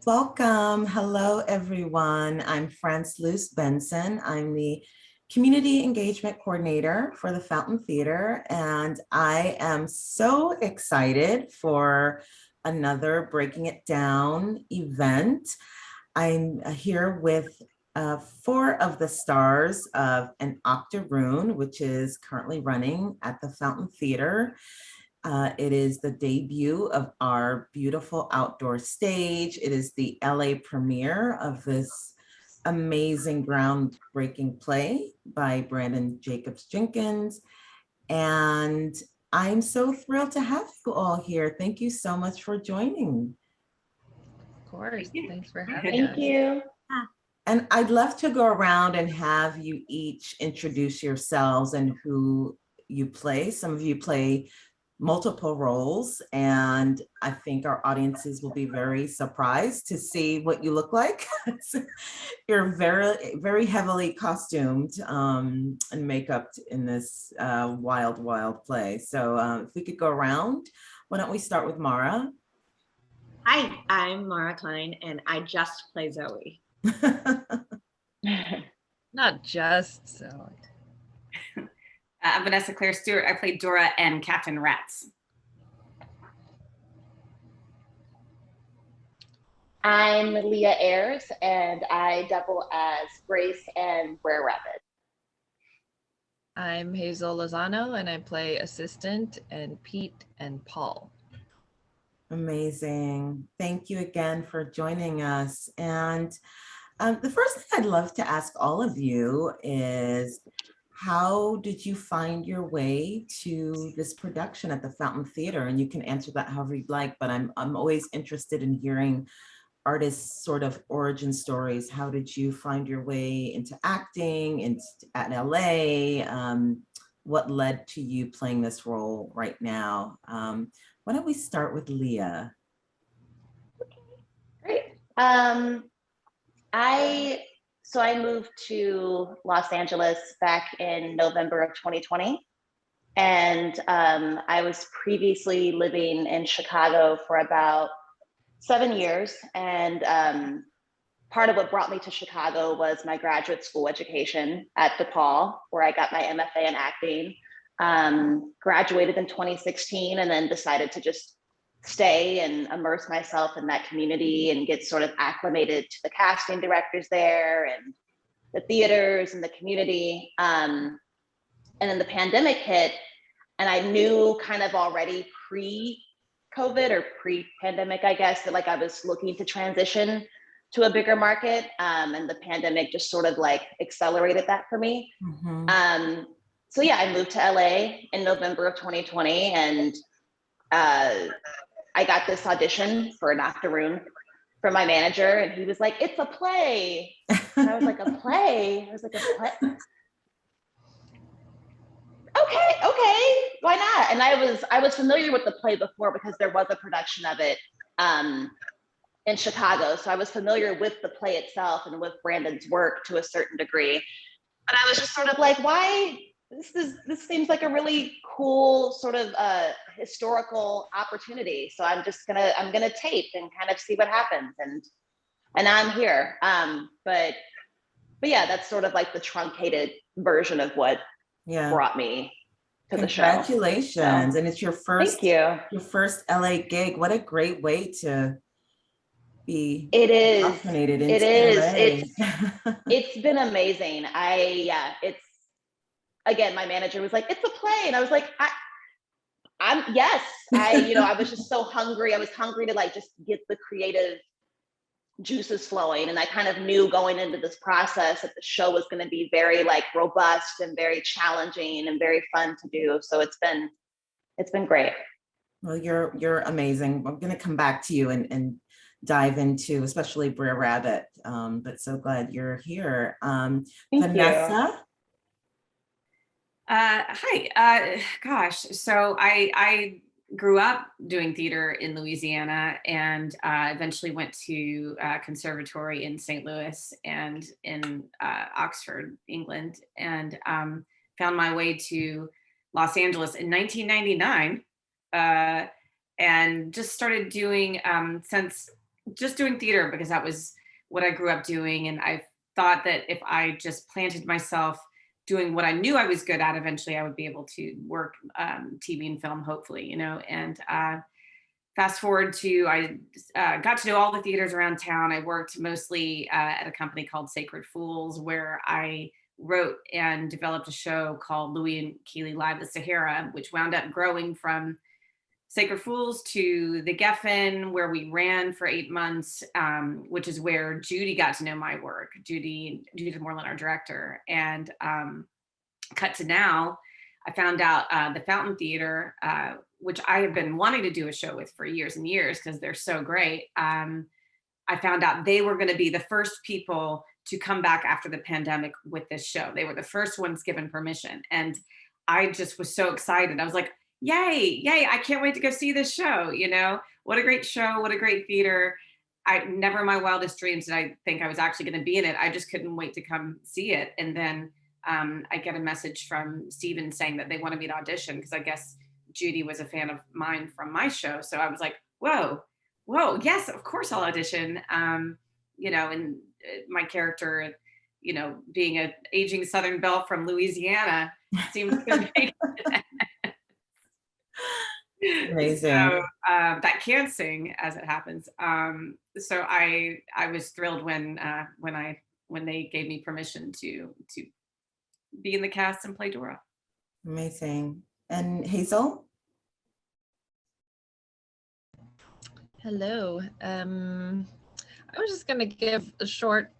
Welcome. Hello, everyone. I'm France-Luce Benson. I'm the Community Engagement Coordinator for the Fountain Theater, and I am so excited for another Breaking It Down event. I'm here with four of the stars of An Octoroon, which is currently running at the Fountain Theater. It is the debut of our beautiful outdoor stage. It is the LA premiere of this amazing groundbreaking play by Branden Jacobs-Jenkins. And I'm so thrilled to have you all here. Thank you so much for joining. Of course, thanks for having us. Thank you. And I'd love to go around and have you each introduce yourselves and who you play. Some of you play multiple roles, and I think our audiences will be very surprised to see what you look like. You're very heavily costumed and makeup in this wild play. So if we could go around, why don't we start with Mara? Hi, I'm Mara Klein, and I just play Zoe. Not just so. I'm Vanessa Claire Stewart. I played Dora and Captain Rats. I'm Leea Ayers, and I double as Grace and Brer Rabbit. I'm Hazel Lozano, and I play Assistant and Pete and Paul. Amazing. Thank you again for joining us. And the first thing I'd love to ask all of you is, how did you find your way to this production at the Fountain Theater? And you can answer that however you'd like, but I'm always interested in hearing artists' sort of origin stories. How did you find your way into acting at LA? What led to you playing this role right now? Why don't we start with Leea? Great. I moved to Los Angeles back in November of 2020. And I was previously living in Chicago for about 7 years. And part of what brought me to Chicago was my graduate school education at DePaul, where I got my MFA in acting. Graduated in 2016 and then decided to just stay and immerse myself in that community and get sort of acclimated to the casting directors there and the theaters and the community. And then the pandemic hit, and I knew kind of already pre-COVID or pre-pandemic, I guess, that like I was looking to transition to a bigger market, and the pandemic just sort of like accelerated that for me. Mm-hmm. So yeah, I moved to LA in November of 2020, and I got this audition for An Octoroon from my manager, and he was like, "It's a play." And I was like, "A play?" I was like, "A play?" Okay, why not? And I was familiar with the play before because there was a production of it in Chicago, so I was familiar with the play itself and with Branden's work to a certain degree. But I was just sort of like, why? This seems like a really cool sort of historical opportunity. So I'm gonna tape and kind of see what happens, and I'm here. But yeah, that's sort of like the truncated version of what brought me to the show. Congratulations! So, and it's your first. Thank you. Your first LA gig. What a great way to be. It is. Into it is. LA. It's been amazing. It's. Again, my manager was like, "It's a play," and I was like, I was just so hungry. I was hungry to like just get the creative juices flowing, and I kind of knew going into this process that the show was going to be very like robust and very challenging and very fun to do. So it's been great. Well, you're amazing. I'm going to come back to you and dive into especially Brer Rabbit. But so glad you're here. Vanessa. You. Hi, gosh. So I grew up doing theater in Louisiana and eventually went to conservatory in St. Louis and in Oxford, England, and found my way to Los Angeles in 1999 and just started doing, since just doing theater because that was what I grew up doing. And I thought that if I just planted myself doing what I knew I was good at, eventually I would be able to work TV and film, hopefully, you know. And fast forward to, I got to know all the theaters around town. I worked mostly at a company called Sacred Fools, where I wrote and developed a show called Louis and Keely Live the Sahara, which wound up growing from Sacred Fools to the Geffen, where we ran for 8 months, which is where Judy got to know my work, Judy Moreland, our director. And cut to now, I found out the Fountain Theater, which I have been wanting to do a show with for years and years because they're so great. I found out they were going to be the first people to come back after the pandemic with this show. They were the first ones given permission. And I just was so excited. I was like, yay, I can't wait to go see this show. You know, what a great show, what a great theater. I never in my wildest dreams did I think I was actually going to be in it. I just couldn't wait to come see it. And then I get a message from Steven saying that they wanted me to audition because I guess Judy was a fan of mine from my show. So I was like, whoa, yes, of course I'll audition. You know, and my character, you know, being an aging Southern belle from Louisiana seemed to make Amazing. So that can sing, as it happens. So I was thrilled when they gave me permission to be in the cast and play Dora. Amazing. And Hazel? Hello. I was just going to give a short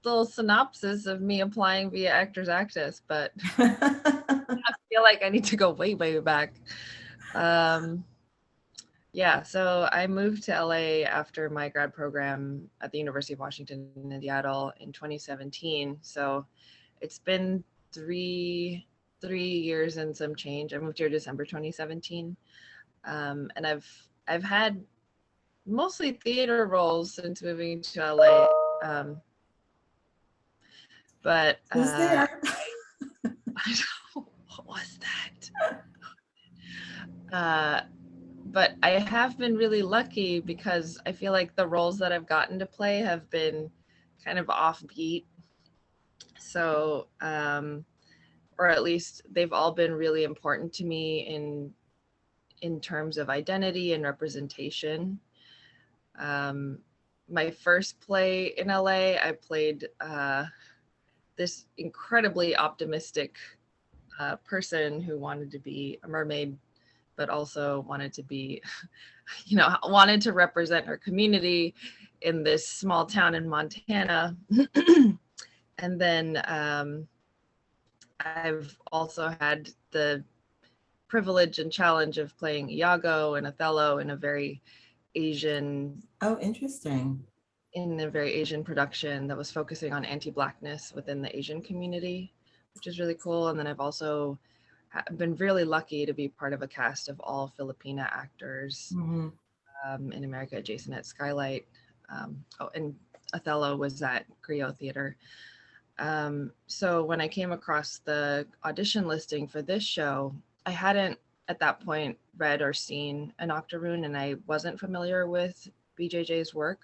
little synopsis of me applying via Actors Access, but I feel like I need to go way, way back. Yeah, so I moved to LA after my grad program at the University of Washington in Seattle in 2017. So it's been three years and some change. I moved here December 2017. And I've had mostly theater roles since moving to LA. But Who's there? I don't, what was that? But I have been really lucky because I feel like the roles that I've gotten to play have been kind of offbeat. So, or at least they've all been really important to me in terms of identity and representation. My first play in LA, I played this incredibly optimistic person who wanted to be a mermaid, but also wanted to be, you know, wanted to represent her community in this small town in Montana. And then I've also had the privilege and challenge of playing Iago and Othello in a very Asian. Oh, interesting. In a very Asian production that was focusing on anti-Blackness within the Asian community, which is really cool. And then I've also been really lucky to be part of a cast of all Filipina actors in America Adjacent at Skylight. And Othello was at Griot Theater. So when I came across the audition listing for this show, I hadn't at that point read or seen An Octoroon, and I wasn't familiar with BJJ's work.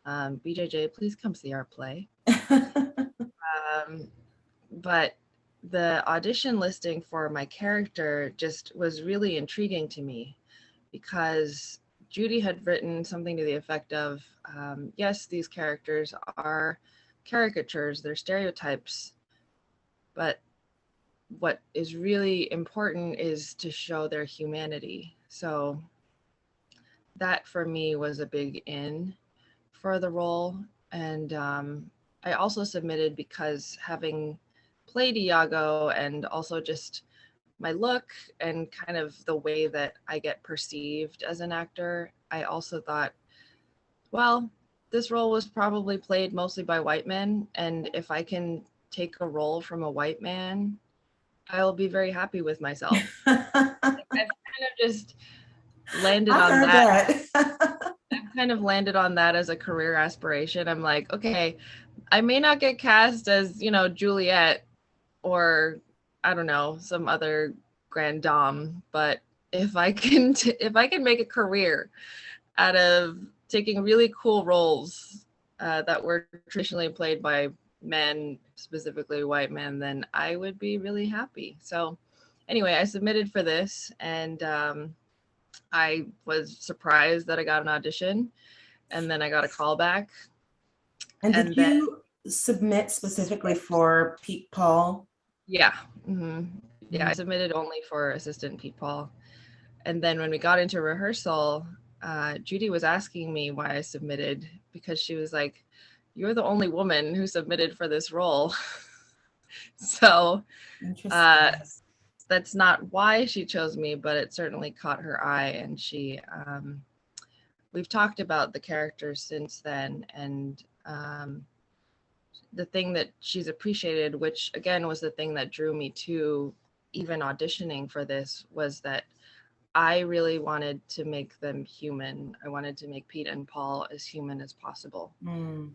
BJJ, please come see our play. But the audition listing for my character just was really intriguing to me because Judy had written something to the effect of, yes, these characters are caricatures, they're stereotypes, but what is really important is to show their humanity. So that for me was a big in for the role. And I also submitted because having played Iago and also just my look and kind of the way that I get perceived as an actor, I also thought, well, this role was probably played mostly by white men. And if I can take a role from a white man, I'll be very happy with myself. I've kind of just landed on that. I've kind of landed on that as a career aspiration. I'm like, okay, I may not get cast as, you know, Juliet or I don't know, some other grand dame, but if I can make a career out of taking really cool roles that were traditionally played by men, specifically white men, then I would be really happy. So anyway, I submitted for this, and I was surprised that I got an audition, and then I got a call back. And did And then, you submit specifically for Pete Paul? yeah. Yeah, I submitted only for assistant Pete Paul. And then when we got into rehearsal, Judy was asking me why I submitted, because she was like, "You're the only woman who submitted for this role." So that's not why she chose me, but it certainly caught her eye. And we've talked about the character since then. And the thing that she's appreciated, which again was the thing that drew me to even auditioning for this, was that I really wanted to make them human. I wanted to make Pete and Paul as human as possible. So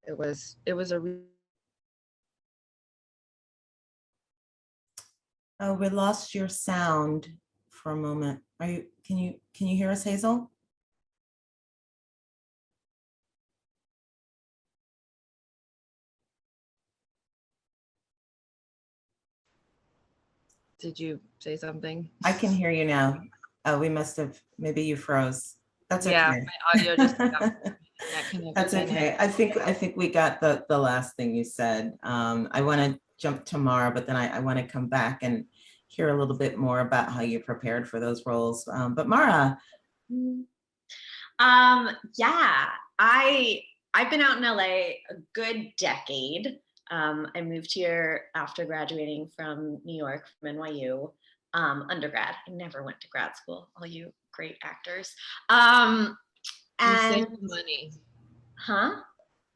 it was a Oh, we lost your sound for a moment. Can you hear us, Hazel? Did you say something? I can hear you now. Oh, we must have, maybe you froze. That's okay. Yeah, my audio just That's okay. I think we got the last thing you said. I want to jump to Mara, but then I want to come back and hear a little bit more about how you prepared for those roles. But Mara. Yeah, I've been out in LA a good decade. I moved here after graduating from New York, from NYU, undergrad. I never went to grad school, all you great actors. You And saved money. huh?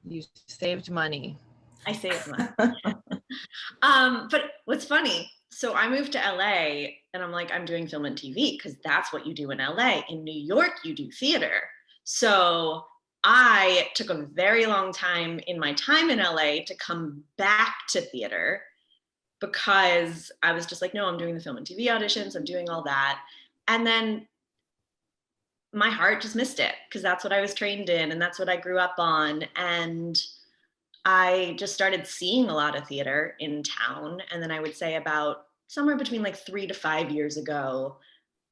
You saved money. I saved money. But what's funny, so I moved to LA and I'm like, I'm doing film and TV because that's what you do in LA. In New York, you do theater. So I took a very long time in my time in LA to come back to theater, because I was just like, no, I'm doing the film and TV auditions, I'm doing all that. And then my heart just missed it, because that's what I was trained in and that's what I grew up on. And I just started seeing a lot of theater in town. And then I would say about somewhere between like 3 to 5 years ago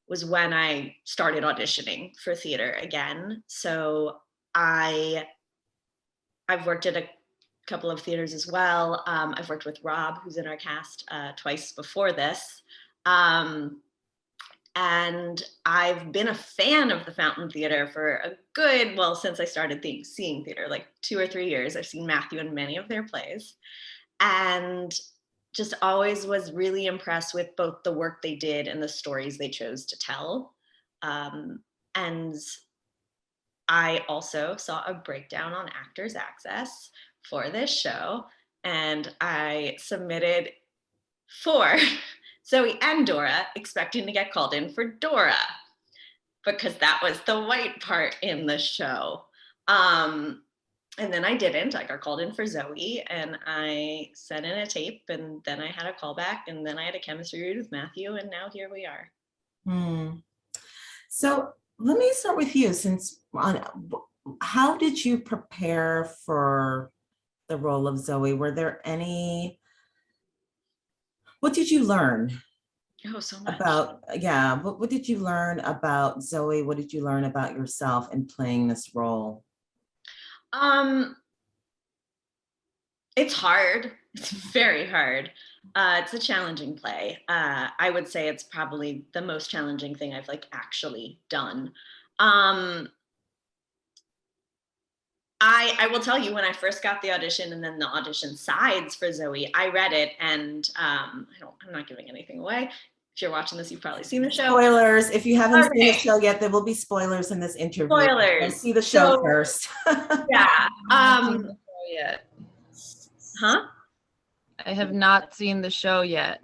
was when I started auditioning for theater again. So I've worked at a couple of theaters as well. I've worked with Rob, who's in our cast, twice before this. And I've been a fan of the Fountain Theater for a good, well, since I started seeing theater, like 2 or 3 years. I've seen Matthew in many of their plays, and just always was really impressed with both the work they did and the stories they chose to tell. And I also saw a breakdown on Actors Access for this show, and I submitted for Zoe and Dora, expecting to get called in for Dora, because that was the white part in the show. And then I didn't. I got called in for Zoe, and I sent in a tape, and then I had a call back, and then I had a chemistry read with Matthew, and now here we are. So let me start with you. How did you prepare for the role of Zoe? What did you learn? Oh, so much. What did you learn about Zoe? What did you learn about yourself in playing this role? It's hard. It's very hard. It's a challenging play. I would say it's probably the most challenging thing I've actually done. I will tell you, when I first got the audition and then the audition sides for Zoe, I read it, and I'm not giving anything away. If you're watching this, you've probably seen the show. Spoilers. If you haven't seen the show yet, there will be spoilers in this interview. Spoilers. Go see the show first. Yeah. Yet. Huh? I have not seen the show yet.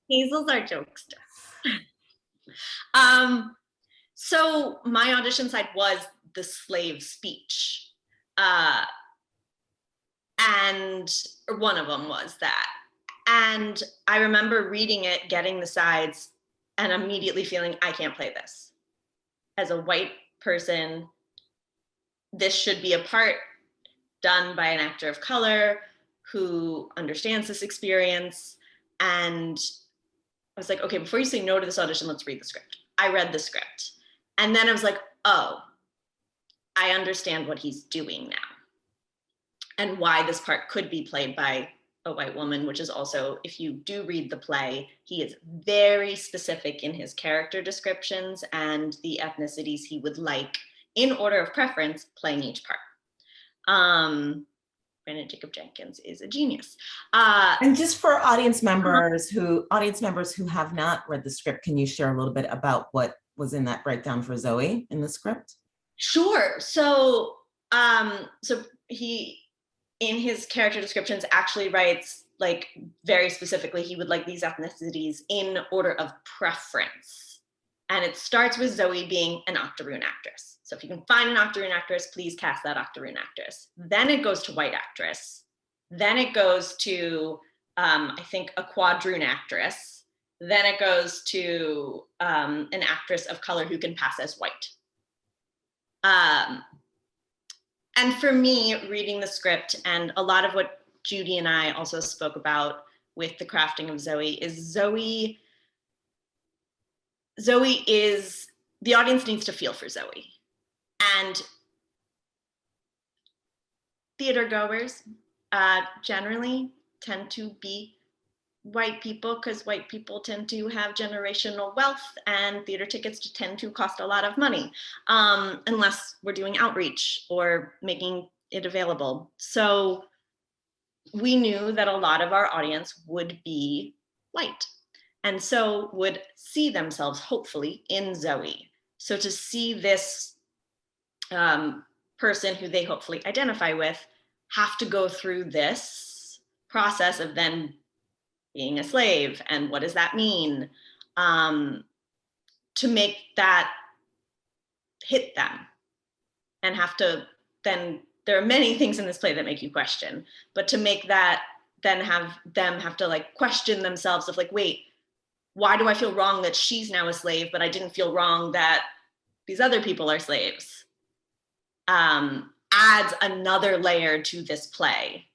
Hazel's our jokester. So my audition side was the slave speech. And one of them was that. And I remember reading it, getting the sides, and immediately feeling, I can't play this. As a white person this should be a part done by an actor of color who understands this experience. And I was like, okay, before you say no to this audition, let's read the script. I read the script. And then I was like, oh, I understand what he's doing now and why this part could be played by a white woman, which is also, if you do read the play, he is very specific in his character descriptions and the ethnicities he would like, in order of preference, playing each part. Branden Jacobs-Jenkins is a genius. And just for audience members who have not read the script, can you share a little bit about what was in that breakdown for Zoe in the script? Sure. So he, in his character descriptions, actually writes, like, very specifically, he would like these ethnicities in order of preference. And it starts with Zoe being an octoroon actress. So if you can find an octoroon actress, please cast that octoroon actress. Then it goes to white actress. Then it goes to, I think, a quadroon actress. Then it goes to an actress of color who can pass as white. And for me, reading the script, and a lot of what Judy and I also spoke about with the crafting of Zoe is Zoe is, the audience needs to feel for Zoe. And theater goers generally tend to be white people, because white people tend to have generational wealth and theater tickets tend to cost a lot of money, unless we're doing outreach or making it available. So we knew that a lot of our audience would be white, and so would see themselves, hopefully, in Zoe. So to see this person who they hopefully identify with have to go through this process of then being a slave, and what does that mean, to make that hit them, and have to then, there are many things in this play that make you question, but to make that then have them have to, like, question themselves of, like, wait, why do I feel wrong that she's now a slave, but I didn't feel wrong that these other people are slaves, adds another layer to this play.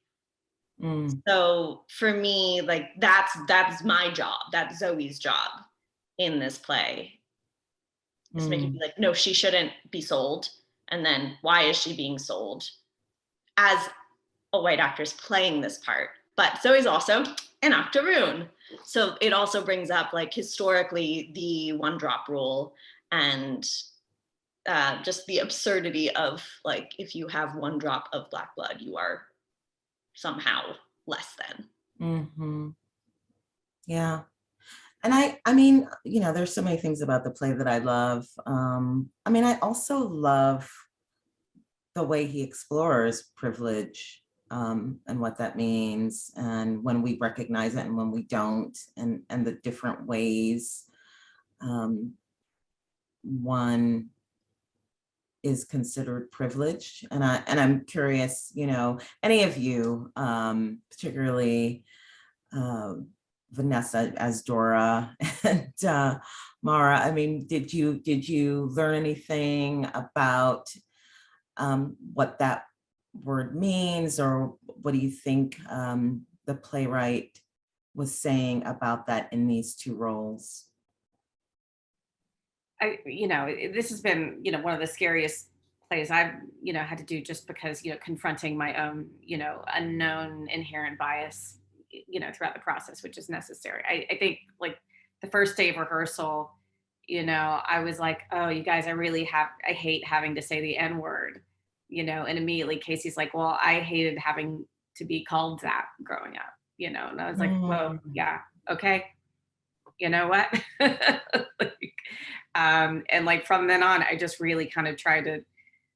So for me, like, that's my job, that's Zoe's job in this play, is to make it be like, no, she shouldn't be sold, and then why is she being sold, as a white actress playing this part. But Zoe's also an octoroon, so it also brings up, like, historically the one drop rule, and just the absurdity of, like, if you have one drop of Black blood, you are somehow less than. Yeah. And I mean, you know, there's so many things about the play that I love. I mean, I also love the way he explores privilege, and what that means, and when we recognize it and when we don't, and the different ways one is considered privileged. And I'm curious, you know, any of you, particularly Vanessa as Dora, and Mara, I mean, did you learn anything about what that word means, or what do you think the playwright was saying about that in these two roles? You know, this has been, you know, one of the scariest plays I've, you know, had to do, just because, you know, confronting my own, you know, unknown inherent bias, you know, throughout the process, which is necessary. I think, like, the first day of rehearsal, you know, I was like, oh, you guys, I hate having to say the N word, you know, and immediately Casey's like, well, I hated having to be called that growing up, you know, and I was like, well, yeah, okay. You know what? Like, and like from then on, I just really kind of tried to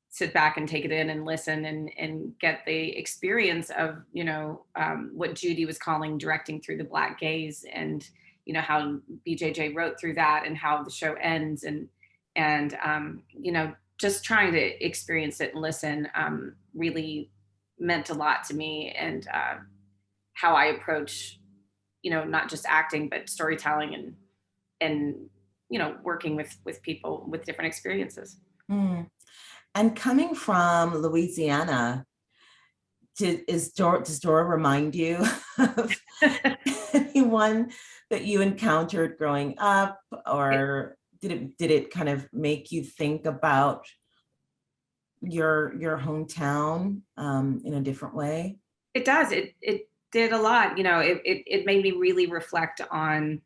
sit back and take it in and listen and get the experience of, you know, what Judy was calling directing through the Black gaze, and, you know, how BJJ wrote through that and how the show ends, and you know, just trying to experience it and listen really meant a lot to me, and how I approach, you know, not just acting, but storytelling and you know, working with people with different experiences. And coming from Louisiana, does Dora remind you of anyone that you encountered growing up, or did it kind of make you think about your hometown in a different way? It does. It did a lot. You know, it made me really reflect on,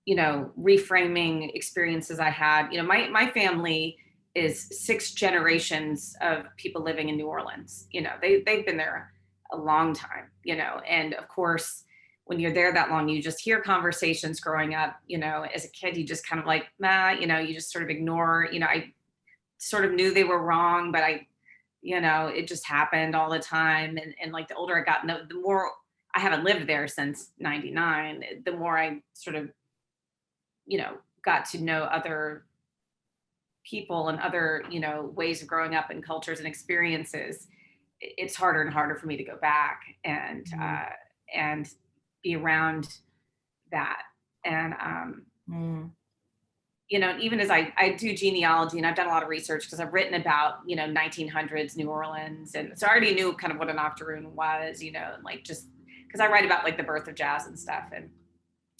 you know, reframing experiences I had. You know, my family is 6 generations of people living in New Orleans. You know, they've been there a long time, you know, and of course, when you're there that long, you just hear conversations growing up, you know, as a kid, you just kind of like, nah, you know, you just sort of ignore, you know, I sort of knew they were wrong, but you know, it just happened all the time. And like the older I got, the more I haven't lived there since 99, the more I sort of, you know, got to know other people and other, you know, ways of growing up and cultures and experiences. It's harder and harder for me to go back and be around that. And, you know, even as I do genealogy, and I've done a lot of research because I've written about, you know, 1900s New Orleans. And so I already knew kind of what an octoroon was, you know, and like just because I write about like the birth of jazz and stuff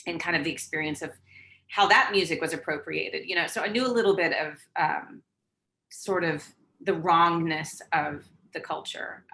and kind of the experience of how that music was appropriated, you know. So I knew a little bit of sort of the wrongness of the culture.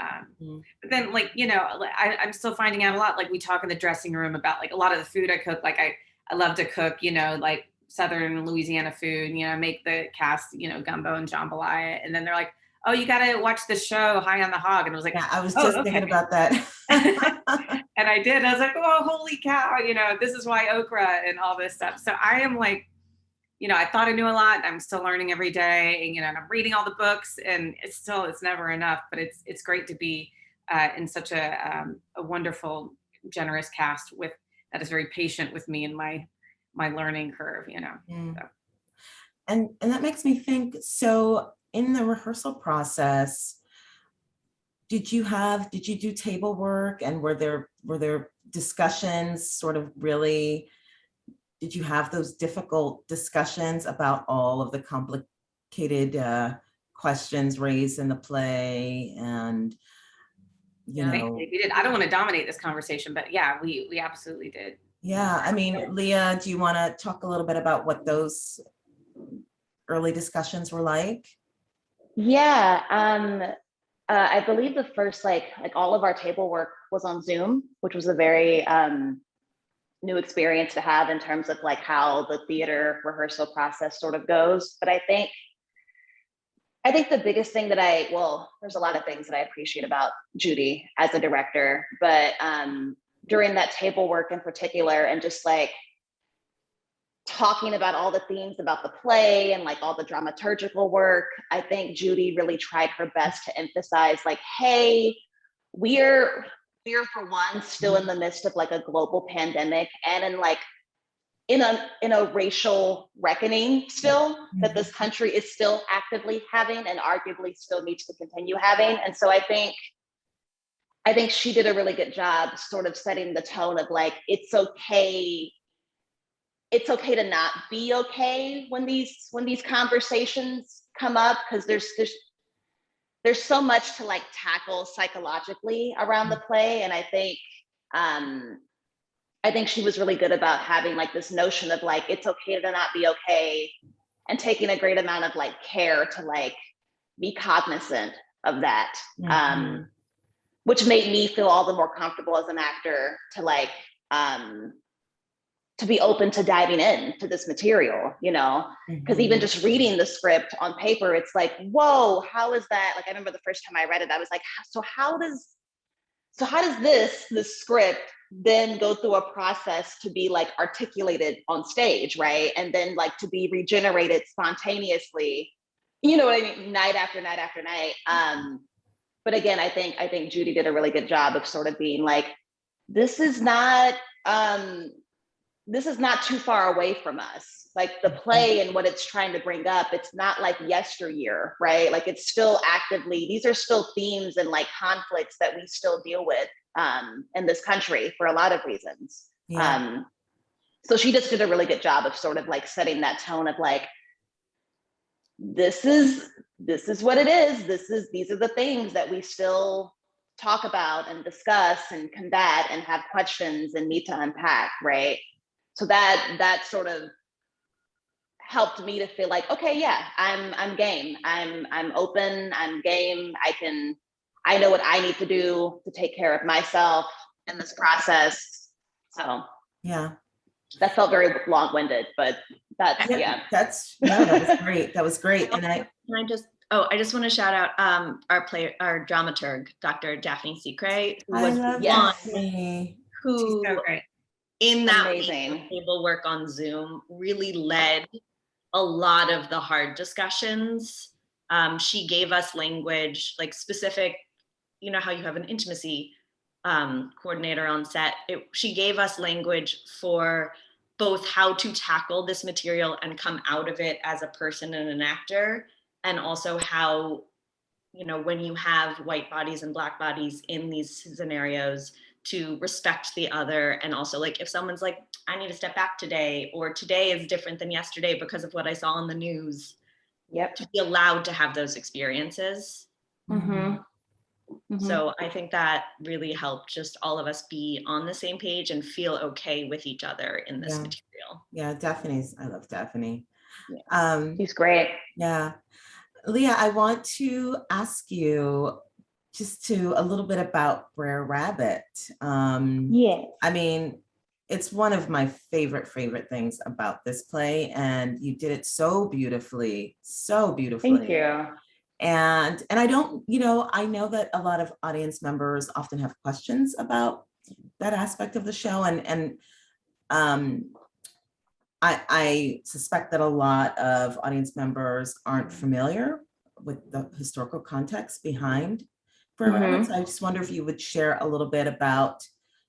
But then like, you know, I'm still finding out a lot. Like we talk in the dressing room about like a lot of the food I cook. Like I love to cook, you know, like Southern Louisiana food, you know, make the cast, you know, gumbo and jambalaya. And then they're like, oh, you got to watch the show High on the Hog. And I was like, yeah, I was just thinking about that. And I did. I was like, oh, holy cow, you know, this is why okra and all this stuff. So I am like, you know, I thought I knew a lot. I'm still learning every day, and, you know, and I'm reading all the books, and it's never enough, but it's great to be in such a wonderful, generous cast that is very patient with me and my learning curve, you know. So. And that makes me think, so in the rehearsal process, did you do table work, and were there discussions sort of really, did you have those difficult discussions about all of the complicated questions raised in the play? And you know, we did. I don't want to dominate this conversation, but yeah, we absolutely did. Yeah, I mean, Leea, do you want to talk a little bit about what those early discussions were like? Yeah, I believe the first like all of our table work was on Zoom, which was a very new experience to have in terms of like how the theater rehearsal process sort of goes. But I think the biggest thing that there's a lot of things that I appreciate about Judy as a director, but during that table work in particular, and just like talking about all the themes about the play and like all the dramaturgical work, I think Judy really tried her best to emphasize like, hey, we're for one still in the midst of like a global pandemic, and in a racial reckoning still that this country is still actively having and arguably still needs to continue having. And so I think she did a really good job sort of setting the tone of like, it's okay to not be okay when these conversations come up, because there's so much to like tackle psychologically around the play. And I think she was really good about having like this notion of like, it's okay to not be okay, and taking a great amount of like care to like be cognizant of that. Which made me feel all the more comfortable as an actor to like, to be open to diving into this material, you know, because even just reading the script on paper, it's like, whoa, how is that? Like, I remember the first time I read it, I was like, so how does this script then go through a process to be like articulated on stage, right? And then like to be regenerated spontaneously, you know what I mean, night after night after night. But again, I think Judy did a really good job of sort of being like, this is not too far away from us. Like the play and what it's trying to bring up, it's not like yesteryear, right? Like it's still actively, these are still themes and like conflicts that we still deal with in this country for a lot of reasons. Yeah. So she just did a really good job of sort of like setting that tone of like, this is this is what it is. These are the things that we still talk about and discuss and combat and have questions and need to unpack, right? So that sort of helped me to feel like, okay, yeah, I'm game. I'm open, I'm game. I know what I need to do to take care of myself in this process. So Yeah. that felt very long-winded, but that's, yeah. That was great. That was great. And I just want to shout out our dramaturg, Dr. Daphne Secret, who was Daphne. who So great. in that Amazing table work on Zoom really led a lot of the hard discussions. She gave us language, like specific, you know how you have an intimacy coordinator on set. She gave us language for both how to tackle this material and come out of it as a person and an actor, and also how, you know, when you have white bodies and Black bodies in these scenarios, to respect the other. And also, like, if someone's like, I need to step back today, or today is different than yesterday because of what I saw on the news, to be allowed to have those experiences. So I think that really helped just all of us be on the same page and feel okay with each other in this material. Yeah, I love Daphne. She's great. Yeah. Leea, I want to ask you just a little bit about Brer Rabbit. I mean, it's one of my favorite things about this play, and you did it so beautifully. Thank you. And I don't, I know that a lot of audience members often have questions about that aspect of the show, and I suspect that a lot of audience members aren't familiar with the historical context behind Brer Rabbit. So I just wonder if you would share a little bit about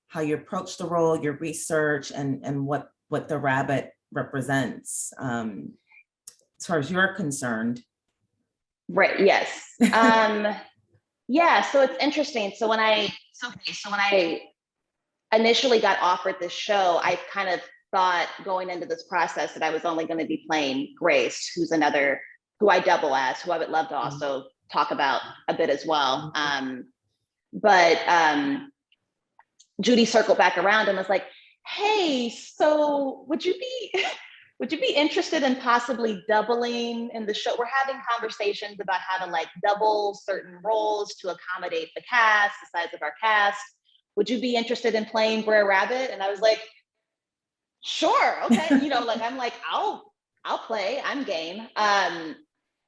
how you approach the role, your research, and what the rabbit represents, as far as you're concerned. Right. Yes. Yeah. So it's interesting. So when I initially got offered this show, I kind of thought going into this process that I was only going to be playing Grace, who's another who I double as, who I would love to also talk about a bit as well. But Judy circled back around and was like, "Hey, so would you be interested in possibly doubling in the show? We're having conversations about how to like double certain roles to accommodate the cast, the size of our cast. Would you be interested in playing Brer Rabbit?" And I was like, "Sure, okay." I'm like, I'll play. I'm game.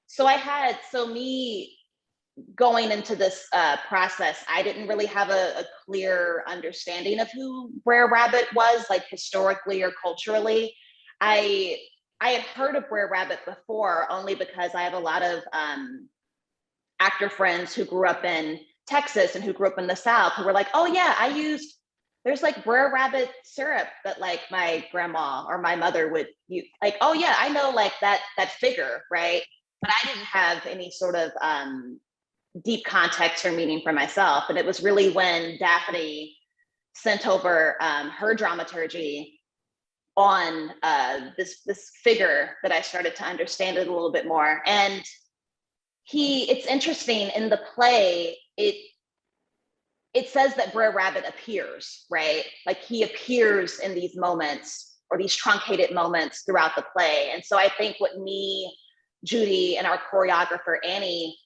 So me going into this process, I didn't really have a clear understanding of who Brer Rabbit was, like historically or culturally. I had heard of Brer Rabbit before, only because I have a lot of actor friends who grew up in Texas and who grew up in the South who were like, "Oh yeah, there's like Brer Rabbit syrup that like my grandma or my mother would use." Like, "Oh yeah, I know like that figure," right? But I didn't have any sort of deep context or meaning for myself. And it was really when Daphne sent over her dramaturgy on this figure that I started to understand it a little bit more. And it's interesting in the play, it says that Brer Rabbit appears, right? Like he appears in these moments or these truncated moments throughout the play. And so I think what me, Judy, and our choreographer, Annie,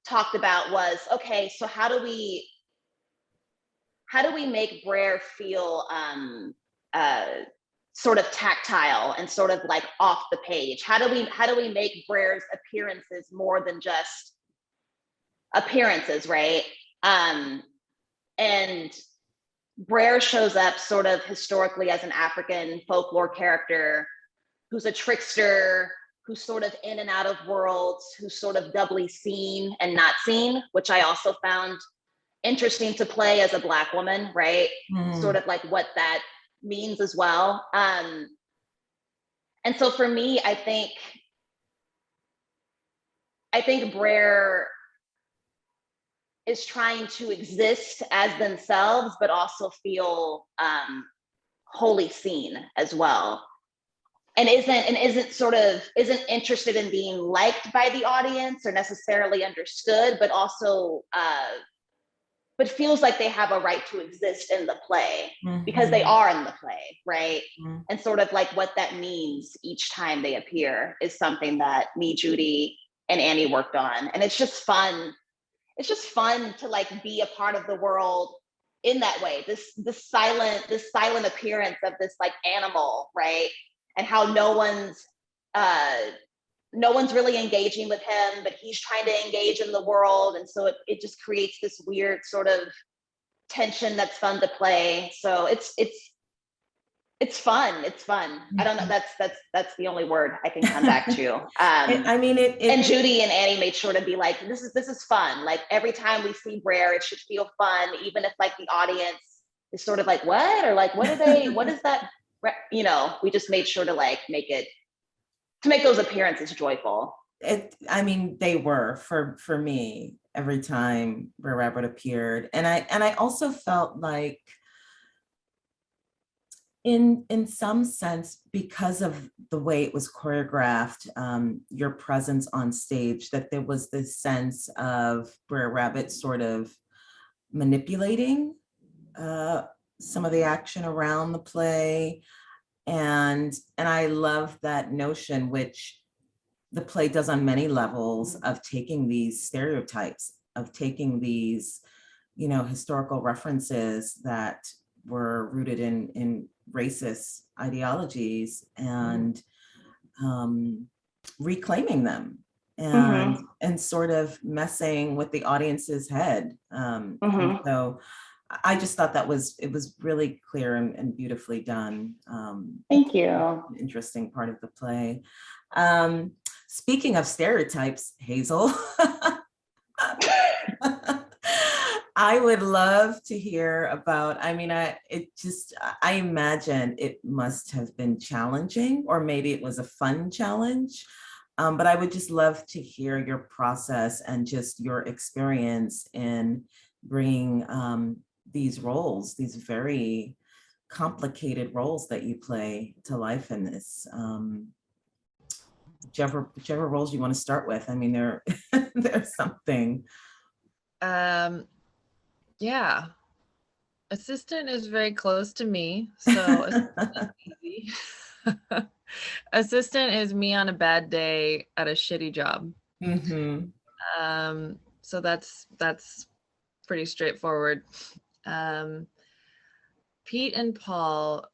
talked about was, okay, so how do we make Brer feel sort of tactile and sort of like off the page? How do we make Brer's appearances more than just appearances, right? And Brer shows up sort of historically as an African folklore character who's a trickster, who's sort of in and out of worlds, who's sort of doubly seen and not seen, which I also found interesting to play as a Black woman, right? Sort of like what that means as well. And so for me, I think Brer is trying to exist as themselves, but also feel wholly seen as well. isn't interested in being liked by the audience or necessarily understood, but also but feels like they have a right to exist in the play because they are in the play, right? And sort of like what that means each time they appear is something that me, Judy, and Annie worked on. And it's just fun. It's just fun to like be a part of the world in that way. This silent appearance of this like animal, right? And how no one's really engaging with him, but he's trying to engage in the world. And so it just creates this weird sort of tension that's fun to play. So it's fun. It's fun. I don't know. That's the only word I can come back to. I mean, and Judy and Annie made sure to be like, this is fun. Like every time we see Brer, it should feel fun, even if like the audience is sort of like, what? Or like, what is that? You know, we just made sure to like make those appearances joyful. I mean, they were for me every time Brer Rabbit appeared. And I also felt like in some sense, because of the way it was choreographed, your presence on stage, that there was this sense of Brer Rabbit sort of manipulating some of the action around the play. And I love that notion, which the play does on many levels, of taking these stereotypes, of taking these, you know, historical references that were rooted in racist ideologies and reclaiming them and sort of messing with the audience's head. And so I just thought it was really clear and beautifully done. Thank you. Interesting part of the play. Speaking of stereotypes, Hazel, I would love to hear about, I mean, I imagine it must have been challenging, or maybe it was a fun challenge, but I would just love to hear your process and just your experience in bringing these roles, these very complicated roles that you play to life in this. Whichever roles you want to start with. I mean, there's something. Yeah. Assistant is very close to me, so easy. Assistant is me on a bad day at a shitty job. So that's pretty straightforward. Pete and Paul.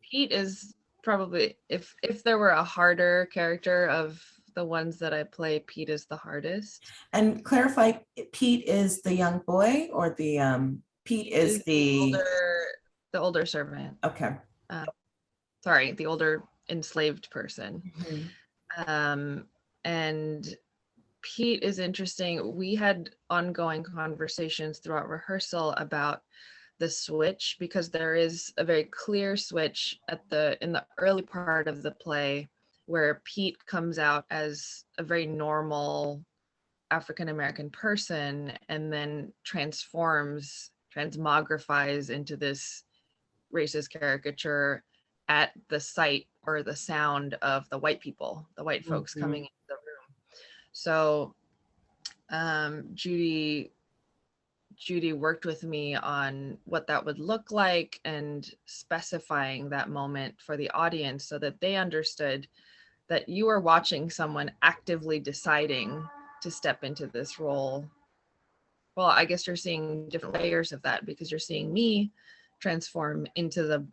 Pete is probably, if there were a harder character of the ones that I play, Pete is the hardest. And clarify, Pete is the young boy, or the Pete is the older servant. Okay. Sorry, the older enslaved person. And Pete is interesting. We had ongoing conversations throughout rehearsal about the switch, because there is a very clear switch in the early part of the play where Pete comes out as a very normal African-American person and then transmogrifies into this racist caricature at the sight or the sound of the white people, the white folks coming into the room. So Judy worked with me on what that would look like and specifying that moment for the audience so that they understood that you are watching someone actively deciding to step into this role. Well, I guess you're seeing different layers of that, because you're seeing me transform into the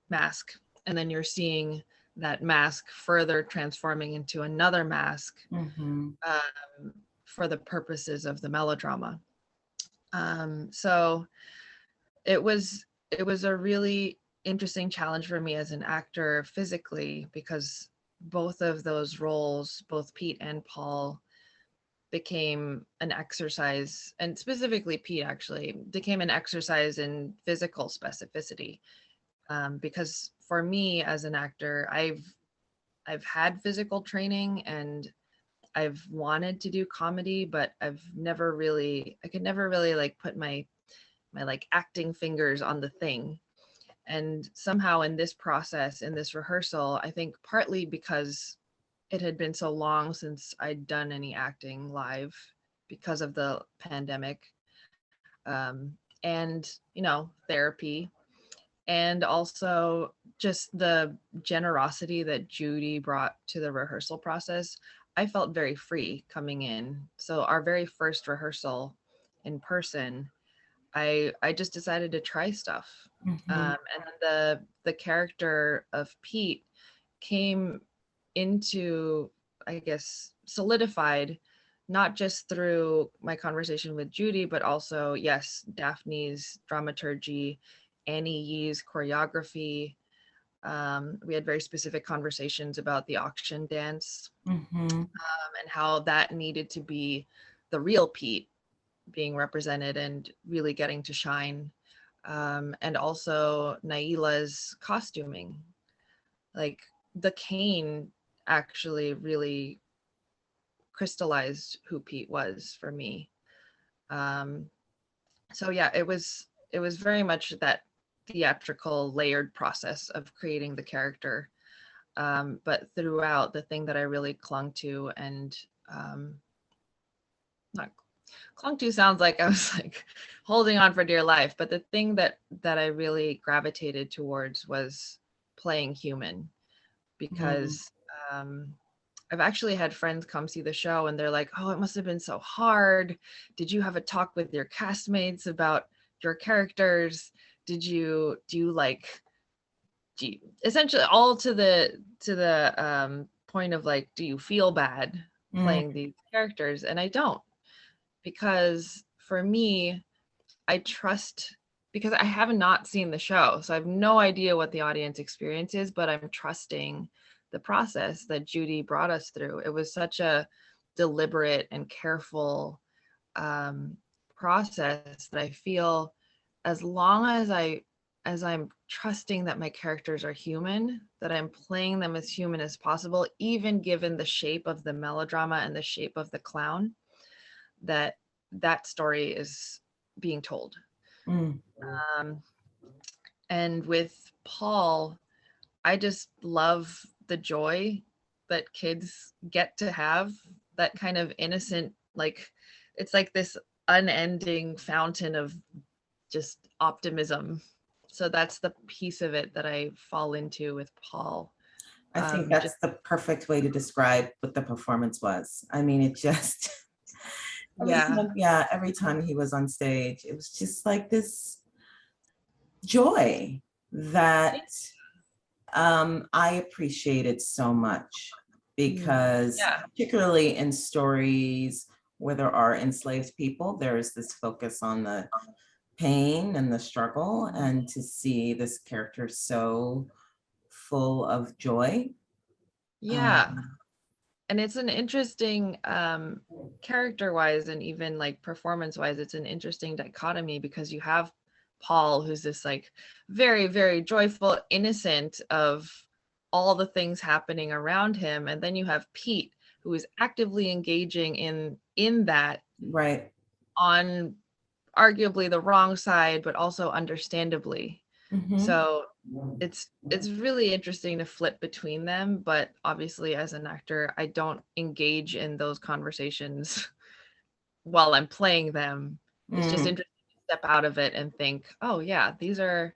mask, and then you're seeing that mask further transforming into another mask for the purposes of the melodrama. So it was a really interesting challenge for me as an actor physically, because both of those roles, both Pete and Paul, became an exercise, and specifically Pete actually became an exercise in physical specificity. Because for me as an actor, I've had physical training and I've wanted to do comedy, but I could never really like put my like acting fingers on the thing. And somehow in this process, in this rehearsal, I think partly because it had been so long since I'd done any acting live because of the pandemic, and, you know, therapy, and also just the generosity that Judy brought to the rehearsal process, I felt very free coming in. So our very first rehearsal in person, I just decided to try stuff. And the character of Pete came into, I guess, solidified, not just through my conversation with Judy, but also, yes, Daphne's dramaturgy, Annie Yee's choreography. We had very specific conversations about the auction dance, and how that needed to be the real Pete being represented and really getting to shine. And also Naila's costuming. Like the cane actually really crystallized who Pete was for me. So yeah, it was very much that theatrical layered process of creating the character. But throughout, the thing that I really clung to, and not clung to sounds like I was like holding on for dear life, but the thing that I really gravitated towards was playing human, because I've actually had friends come see the show and they're like, oh, it must have been so hard. Did you have a talk with your castmates about your characters? Do you essentially all to the point of like, do you feel bad playing these characters? And I don't, because for me, I trust, because I have not seen the show, so I have no idea what the audience experience is, but I'm trusting the process that Judy brought us through. It was such a deliberate and careful process that I feel, as long as I'm trusting that my characters are human, that I'm playing them as human as possible, even given the shape of the melodrama and the shape of the clown, that story is being told. And with Paul, I just love the joy that kids get to have, that kind of innocent, like, it's like this unending fountain of just optimism. So that's the piece of it that I fall into with Paul. I think that's the perfect way to describe what the performance was. I mean, it just, every time he was on stage, it was just like this joy that I appreciated so much, because particularly in stories where there are enslaved people, there is this focus on the pain and the struggle, and to see this character so full of joy. And it's an interesting, character-wise and even like performance-wise, it's an interesting dichotomy, because you have Paul, who's this like very, very joyful, innocent of all the things happening around him. And then you have Pete, who is actively engaging in that, right, on arguably the wrong side, but also understandably. So it's really interesting to flip between them. But obviously, as an actor, I don't engage in those conversations while I'm playing them. It's just interesting to step out of it and think, oh yeah, these are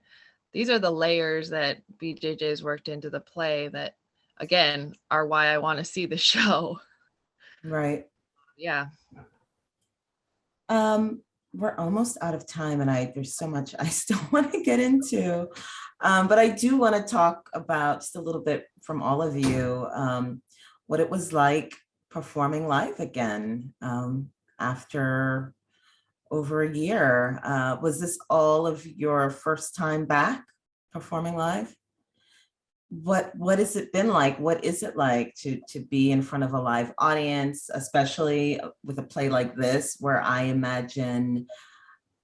the layers that BJJ's worked into the play that, again, are why I want to see the show. Right. Yeah. We're almost out of time, and there's so much I still want to get into, but I do want to talk about just a little bit from all of you, what it was like performing live again after over a year. Was this all of your first time back performing live? What has it been like? What is it like to be in front of a live audience, especially with a play like this, where I imagine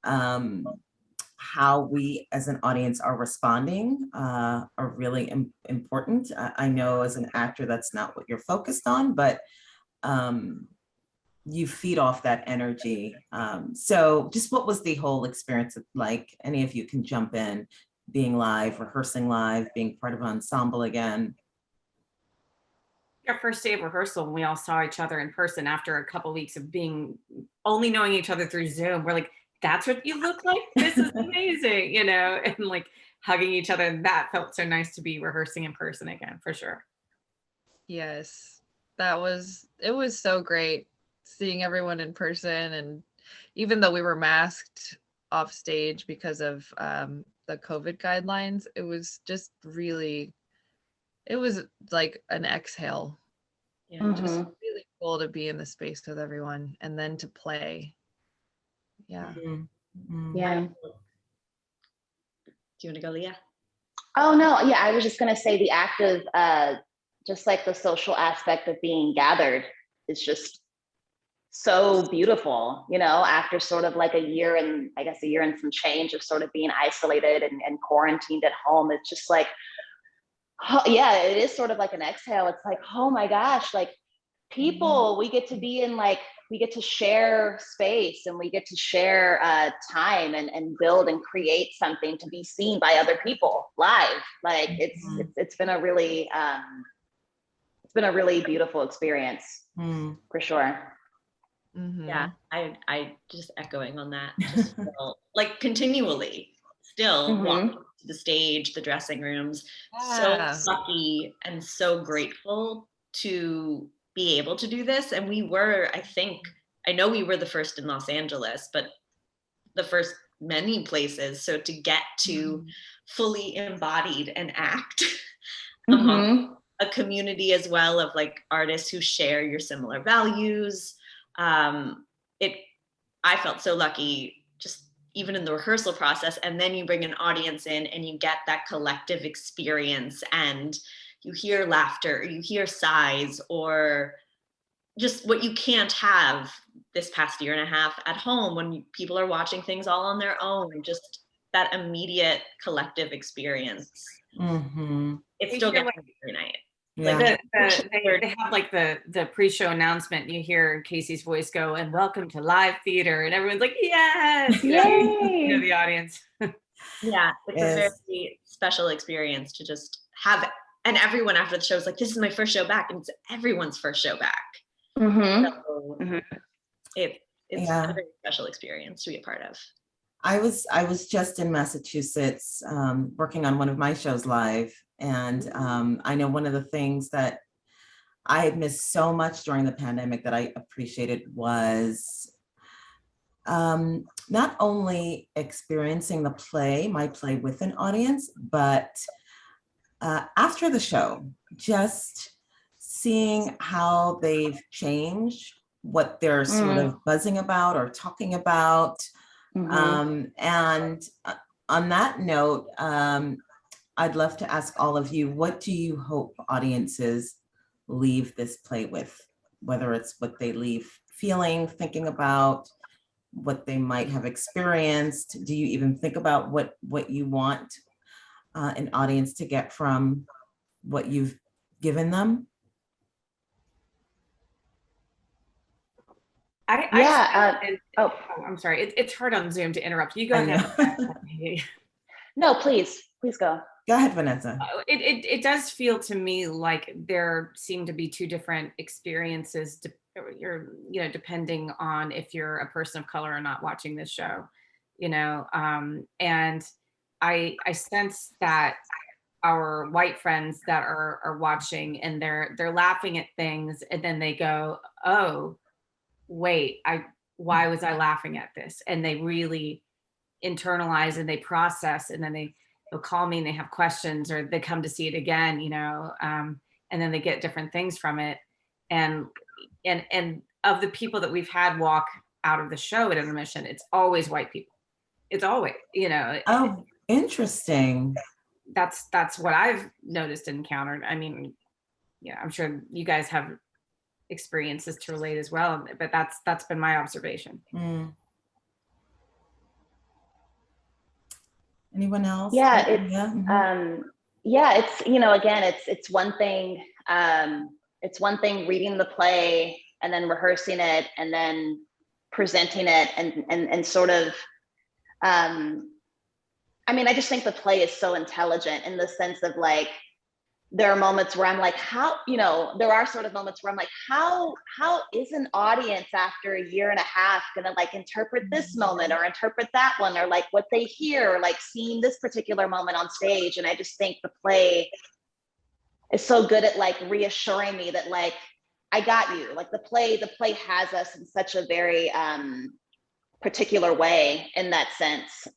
how we as an audience are responding are really important. I know as an actor, that's not what you're focused on, but you feed off that energy. So just what was the whole experience like? Any of you can jump in. being live, rehearsing live, being part of an ensemble again? Our first day of rehearsal, when we all saw each other in person after a couple weeks of only knowing each other through Zoom, we're like, that's what you look like? This is amazing, and like hugging each other. That felt so nice to be rehearsing in person again, for sure. Yes, it was so great seeing everyone in person. And even though we were masked off stage because of the COVID guidelines, it was just really, it was like an exhale. Just really cool to be in the space with everyone and then to play. Yeah. Yeah. Do you want to go, Leea? Oh no, yeah, I was just gonna say the act of just like the social aspect of being gathered is just so beautiful, after sort of like a year and some change of sort of being isolated and quarantined at home. It's just like, yeah, it is sort of like an exhale. It's like, oh my gosh, like people, we get to be in like, we get to share space and we get to share time and build and create something to be seen by other people live. Like it's been a really beautiful experience for sure. Yeah, I just echoing on that. Just like continually still walking to the stage, the dressing rooms. Yeah. So lucky and so grateful to be able to do this. And we were, I know we were the first in Los Angeles, but the first many places. So to get to fully embodied and act among a community as well of like artists who share your similar values. I felt so lucky just even in the rehearsal process, and then you bring an audience in and you get that collective experience and you hear laughter, you hear sighs, or just what you can't have this past year and a half at home when people are watching things all on their own, just that immediate collective experience. It's still getting every night. Yeah. Like they have like the pre-show announcement. You hear Casey's voice go, "And welcome to live theater," and everyone's like, "Yes!" Yay! The audience. Yeah, it's a very special experience to just have, and everyone after the show is like, "This is my first show back," and it's everyone's first show back. So it's a very special experience to be a part of. I was just in Massachusetts working on one of my shows live, and I know one of the things that I had missed so much during the pandemic that I appreciated was not only experiencing my play with an audience, but after the show, just seeing how they've changed, what they're sort of buzzing about or talking about. And on that note, I'd love to ask all of you, what do you hope audiences leave this play with? Whether it's what they leave feeling, thinking about, what they might have experienced. Do you even think about what you want an audience to get from what you've given them? I'm sorry. It's hard on Zoom to interrupt. You go ahead. No, please go. Go ahead, Vanessa. It does feel to me like there seem to be two different experiences. Depending on if you're a person of color or not watching this show, and I sense that our white friends that are watching and they're laughing at things and then they go, oh, wait, why was I laughing at this? And they really internalize and they process, and then they'll call me and they have questions, or they come to see it again, and then they get different things from it. And of the people that we've had walk out of the show at intermission, it's always white people. It's always, Oh, interesting. That's what I've noticed and encountered. I mean, I'm sure you guys have experiences to relate as well, but that's been my observation. Anyone else? Yeah, it's again, it's one thing. It's one thing reading the play and then rehearsing it and then presenting it and sort of I mean, I just think the play is so intelligent in the sense of like, there are moments where I'm like, how, you know, there are sort of moments where I'm like, how is an audience after a year and a half gonna like interpret this moment or interpret that one, or like what they hear, or like seeing this particular moment on stage. And I just think the play is so good at like reassuring me that like, I got you. Like the play has us in such a very particular way in that sense.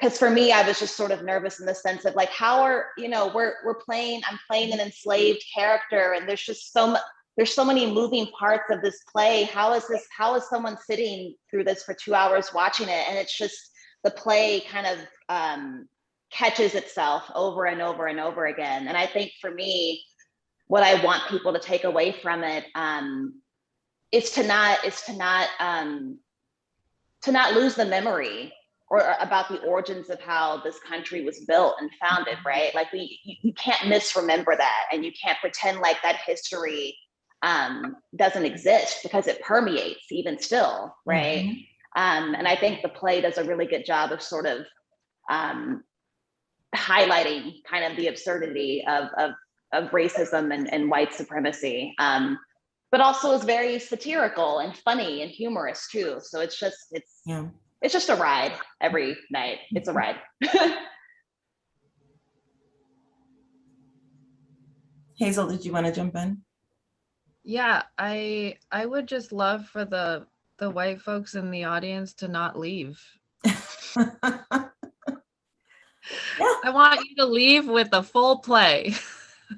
Because for me, I was just sort of nervous in the sense of like, how are, you know, I'm playing an enslaved character, and there's just there's so many moving parts of this play. How is someone sitting through this for 2 hours watching it? And it's just, the play kind of catches itself over and over and over again. And I think for me, what I want people to take away from it is to not lose the memory or about the origins of how this country was built and founded, right? Like you can't misremember that, and you can't pretend like that history doesn't exist, because it permeates even still, right? Mm-hmm. And I think the play does a really good job of sort of highlighting kind of the absurdity of racism and white supremacy, but also is very satirical and funny and humorous too. So it's just a ride every night. It's a ride. Hazel, did you want to jump in? Yeah, I would just love for the white folks in the audience to not leave. Yeah. I want you to leave with a full play.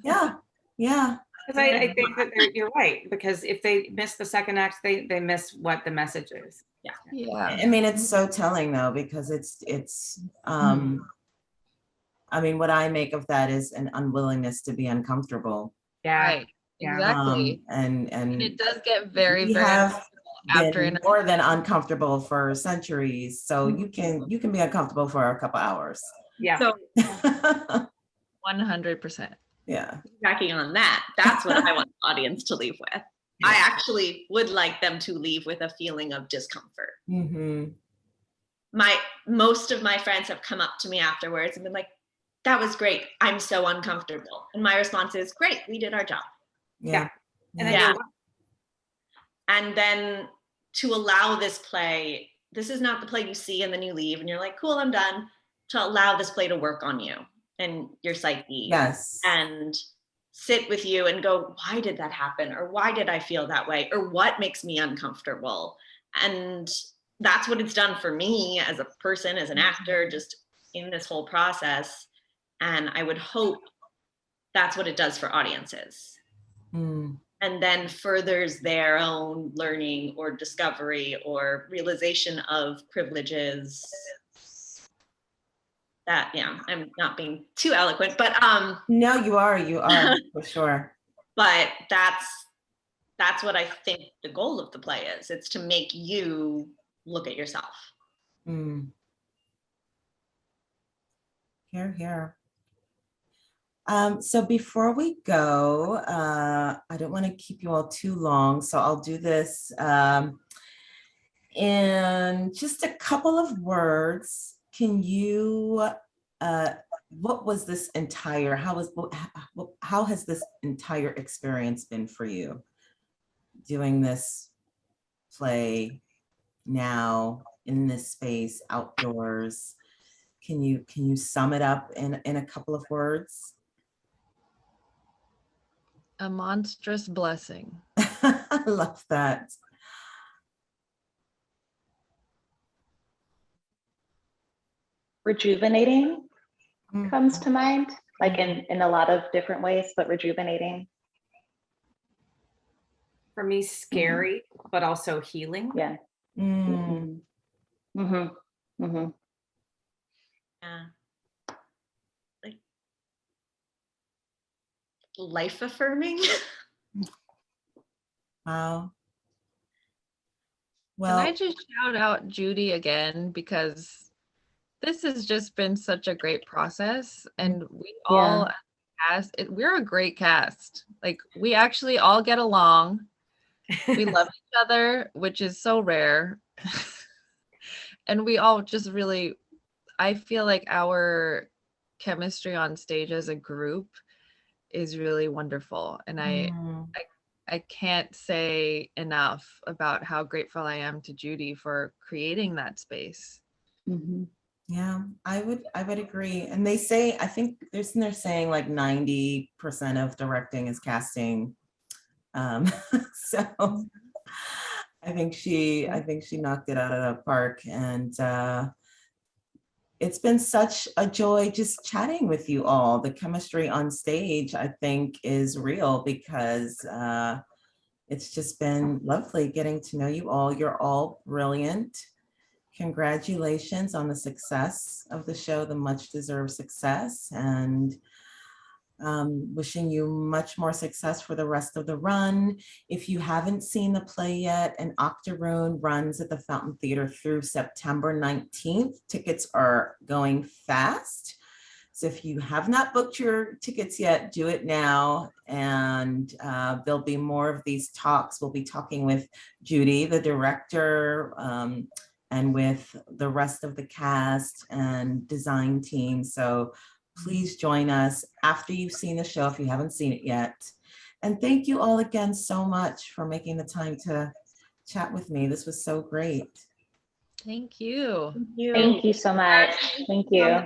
Yeah. Because I think that you're right, because if they miss the second act, they miss what the message is. Yeah. I mean, it's so telling though, because it's I mean, what I make of that is an unwillingness to be uncomfortable. Yeah. Right. Exactly. And it does get very, we very have after been more than uncomfortable for centuries. So you can be uncomfortable for a couple hours. Yeah. So 100%. Yeah. backing on that, that's what I want the audience to leave with. Yeah. I actually would like them to leave with a feeling of discomfort. Mm-hmm. Most of my friends have come up to me afterwards and been like, that was great. I'm so uncomfortable. And my response is, great, we did our job. Yeah. And then And then to allow this play, this is not the play you see and then you leave and you're like, cool, I'm done. To allow this play to work on you and your psyche. Yes. And sit with you and go, why did that happen? Or why did I feel that way? Or what makes me uncomfortable? And that's what it's done for me as a person, as an actor, just in this whole process. And I would hope that's what it does for audiences. Mm. And then furthers their own learning or discovery or realization of privileges. That, yeah, I'm not being too eloquent, but No, you are for sure. But that's what I think the goal of the play is. It's to make you look at yourself. Mm. Here. So before we go, I don't want to keep you all too long, so I'll do this in just a couple of words. Can you, what was this entire, how has this entire experience been for you? Doing this play now in this space, outdoors. Can you sum it up in a couple of words? A monstrous blessing. I love that. Rejuvenating comes to mind, like in a lot of different ways, but rejuvenating. For me, scary, but also healing. Yeah. Mm. Mm-hmm. Mm-hmm. Yeah. Like life affirming. Wow. Well, Can I just shout out Judy again, because this has just been such a great process, and we all we're a great cast. Like, we actually all get along. We love each other, which is so rare. And we all just really, I feel like our chemistry on stage as a group is really wonderful. And I can't say enough about how grateful I am to Judy for creating that space. Mhm. Yeah, I would agree. And they say, I think they're saying like 90% of directing is casting. So I think she knocked it out of the park. And it's been such a joy just chatting with you all. The chemistry on stage, I think, is real because it's just been lovely getting to know you all. You're all brilliant. Congratulations on the success of the show, the much deserved success, and wishing you much more success for the rest of the run. If you haven't seen the play yet, An Octoroon runs at the Fountain Theater through September 19th. Tickets are going fast. So if you have not booked your tickets yet, do it now. And there'll be more of these talks. We'll be talking with Judy, the director, and with the rest of the cast and design team. So please join us after you've seen the show if you haven't seen it yet. And thank you all again so much for making the time to chat with me. This was so great. Thank you. Thank you. Thank you so much. Thank you.